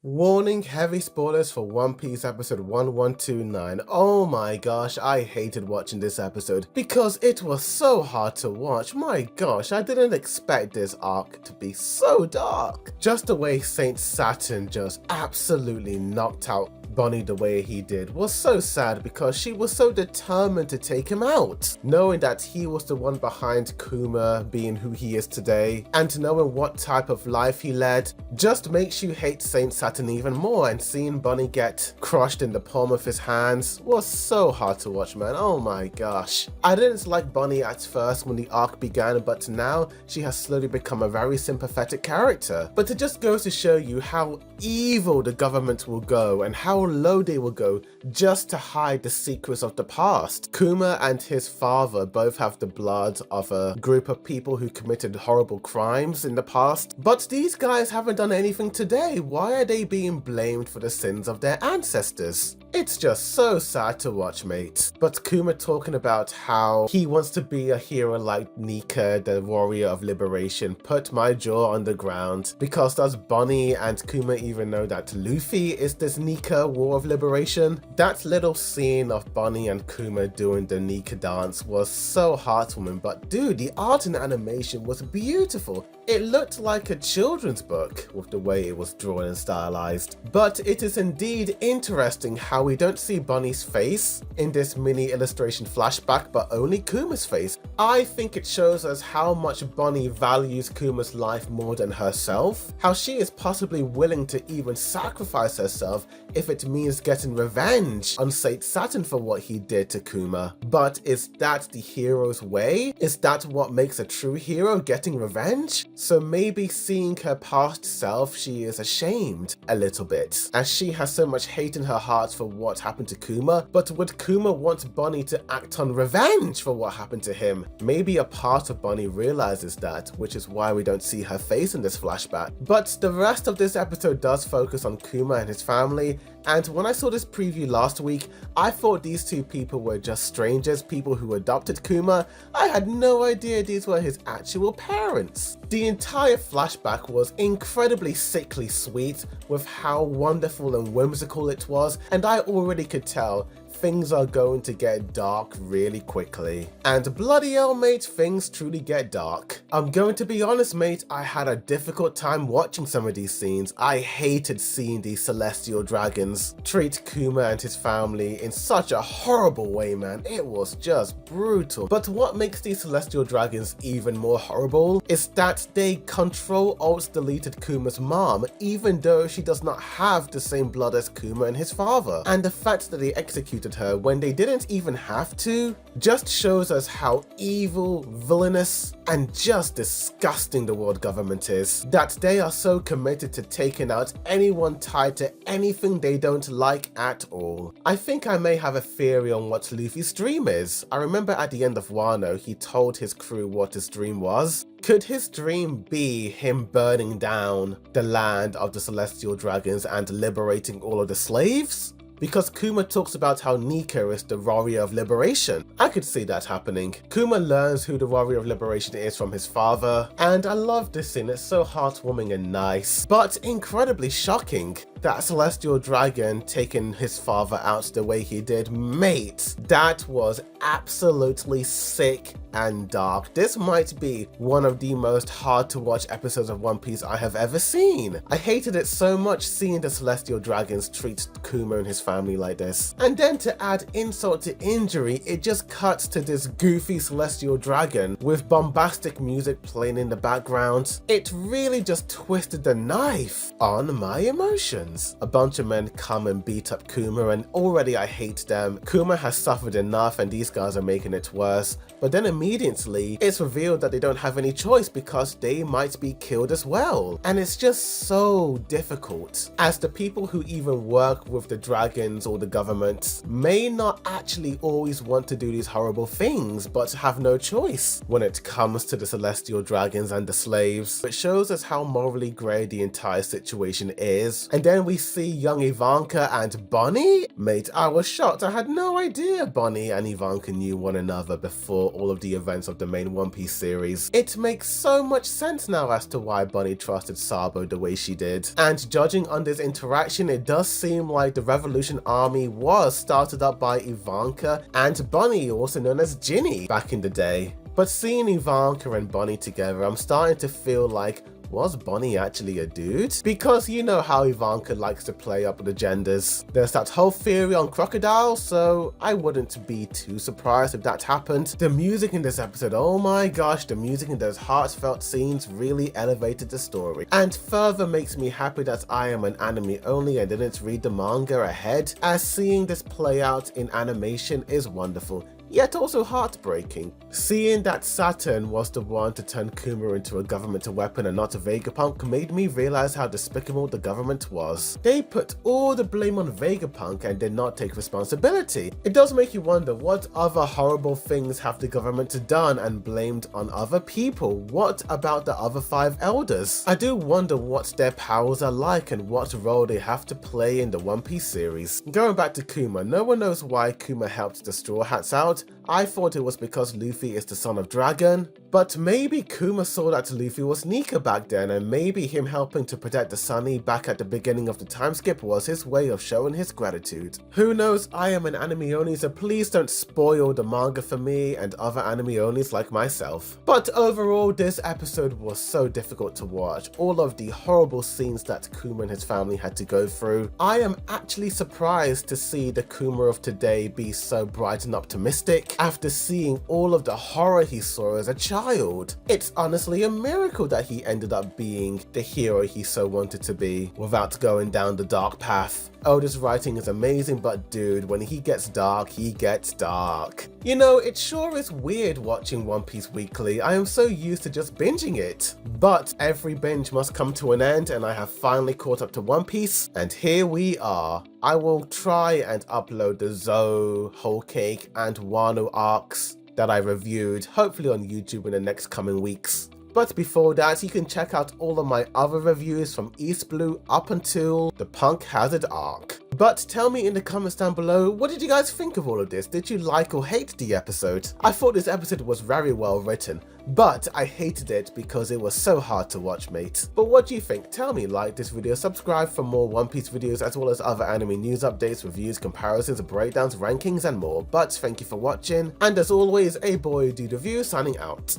Warning, heavy spoilers for One Piece episode 1129. Oh my gosh, I hated watching this episode because it was so hard to watch. My gosh, I didn't expect this arc to be so dark. Just the way Saint Saturn just absolutely knocked out Bonnie the way he did was so sad because she was so determined to take him out. Knowing that he was the one behind Kuma being who he is today, and knowing what type of life he led, just makes you hate Saint Saturn even more, and seeing Bonnie get crushed in the palm of his hands was so hard to watch, man. Oh my gosh. I didn't like Bonnie at first when the arc began, but now she has slowly become a very sympathetic character. But it just goes to show you how evil the government will go and how low they will go just to hide the secrets of the past. Kuma and his father both have the blood of a group of people who committed horrible crimes in the past, but these guys haven't done anything today. Why are they being blamed for the sins of their ancestors? It's just so sad to watch, mate. But Kuma talking about how he wants to be a hero like Nika, the warrior of liberation, put my jaw on the ground. Because does Bonnie and Kuma even know that Luffy is this Nika war of liberation? That little scene of Bonnie and Kuma doing the Nika dance was so heartwarming, but dude, the art and animation was beautiful. It looked like a children's book with the way it was drawn and stylized. But it is indeed interesting how we don't see Bonnie's face in this mini illustration flashback, but only Kuma's face. I think it shows us how much Bonnie values Kuma's life more than herself, how she is possibly willing to even sacrifice herself if it means getting revenge on Saint Saturn for what he did to Kuma. But is that the hero's way? Is that what makes a true hero, getting revenge? So maybe seeing her past self, she is ashamed a little bit, as she has so much hate in her heart for what happened to Kuma. But would Kuma want Bonnie to act on revenge for what happened to him? Maybe a part of Bonnie realizes that, which is why we don't see her face in this flashback. But the rest of this episode does focus on Kuma and his family, and when I saw this preview last week, I thought these two people were just strangers, people who adopted Kuma. I had no idea these were his actual parents. The entire flashback was incredibly sickly sweet with how wonderful and whimsical it was, and I already could tell things are going to get dark really quickly. And bloody hell, mate, things truly get dark. I'm going to be honest, mate, I had a difficult time watching some of these scenes. I hated seeing these celestial dragons treat Kuma and his family in such a horrible way, man. It was just brutal. But what makes these celestial dragons even more horrible is that they control alt-deleted Kuma's mom, even though she does not have the same blood as Kuma and his father. And the fact that they executed her when they didn't even have to just shows us how evil, villainous, and just disgusting the world government is, that they are so committed to taking out anyone tied to anything they don't like at all. I think I may have a theory on what Luffy's dream is. I remember at the end of Wano, he told his crew what his dream was. Could his dream be him burning down the land of the celestial dragons and liberating all of the slaves? Because Kuma talks about how Nika is the warrior of liberation. I could see that happening. Kuma learns who the warrior of liberation is from his father, and I love this scene. It's so heartwarming and nice, but incredibly shocking. That celestial dragon taking his father out the way he did, mate, that was absolutely sick and dark. This might be one of the most hard to watch episodes of One Piece I have ever seen. I hated it so much seeing the celestial dragons treat Kuma and his family like this. And then to add insult to injury, it just cuts to this goofy celestial dragon with bombastic music playing in the background. It really just twisted the knife on my emotions. A bunch of men come and beat up Kuma, and already I hate them. Kuma has suffered enough and these guys are making it worse. But then immediately it's revealed that they don't have any choice because they might be killed as well. And it's just so difficult, as the people who even work with the dragons or the government may not actually always want to do these horrible things, but have no choice when it comes to the celestial dragons and the slaves. It shows us how morally grey the entire situation is. And then we see young Ivanka and Bonnie. Mate, I was shocked. I had no idea Bonnie and Ivanka knew one another before explore all of the events of the main One Piece series. It makes so much sense now as to why Bunny trusted Sabo the way she did. And judging on this interaction, it does seem like the Revolution Army was started up by Ivanka and Bunny, also known as Ginny, back in the day. But seeing Ivanka and Bunny together, I'm starting to feel like, was Bunny actually a dude? Because you know how Ivanka likes to play up with the genders. There's that whole theory on Crocodile, so I wouldn't be too surprised if that happened. The music in this episode, oh my gosh, the music in those heartfelt scenes really elevated the story. And further makes me happy that I am an anime only and didn't read the manga ahead, as seeing this play out in animation is wonderful, yet also heartbreaking. Seeing that Saturn was the one to turn Kuma into a government weapon and not a Vegapunk made me realize how despicable the government was. They put all the blame on Vegapunk and did not take responsibility. It does make you wonder, what other horrible things have the government done and blamed on other people? What about the other 5 elders? I do wonder what their powers are like and what role they have to play in the One Piece series. Going back to Kuma, no one knows why Kuma helped the Straw Hats out. I thought it was because Luffy is the son of Dragon, but maybe Kuma saw that Luffy was Nika back then, and maybe him helping to protect the Sunny back at the beginning of the time skip was his way of showing his gratitude. Who knows? I am an anime only, so please don't spoil the manga for me and other anime onlys like myself. But overall, this episode was so difficult to watch. All of the horrible scenes that Kuma and his family had to go through. I am actually surprised to see the Kuma of today be so bright and optimistic after seeing all of the horror he saw as a child. It's honestly a miracle that he ended up being the hero he so wanted to be without going down the dark path. Oda's writing is amazing, but dude, when he gets dark, he gets dark. You know, it sure is weird watching One Piece weekly. I am so used to just binging it. But every binge must come to an end, and I have finally caught up to One Piece, and here we are. I will try and upload the Zou, Whole Cake, and Wano arcs that I reviewed, hopefully on YouTube in the next coming weeks. But before that, you can check out all of my other reviews from East Blue up until the Punk Hazard arc. But tell me in the comments down below, what did you guys think of all of this? Did you like or hate the episode? I thought this episode was very well written, but I hated it because it was so hard to watch, mate. But what do you think? Tell me, like this video, subscribe for more One Piece videos as well as other anime news updates, reviews, comparisons, breakdowns, rankings and more. But thank you for watching, and as always, a boy dude review signing out.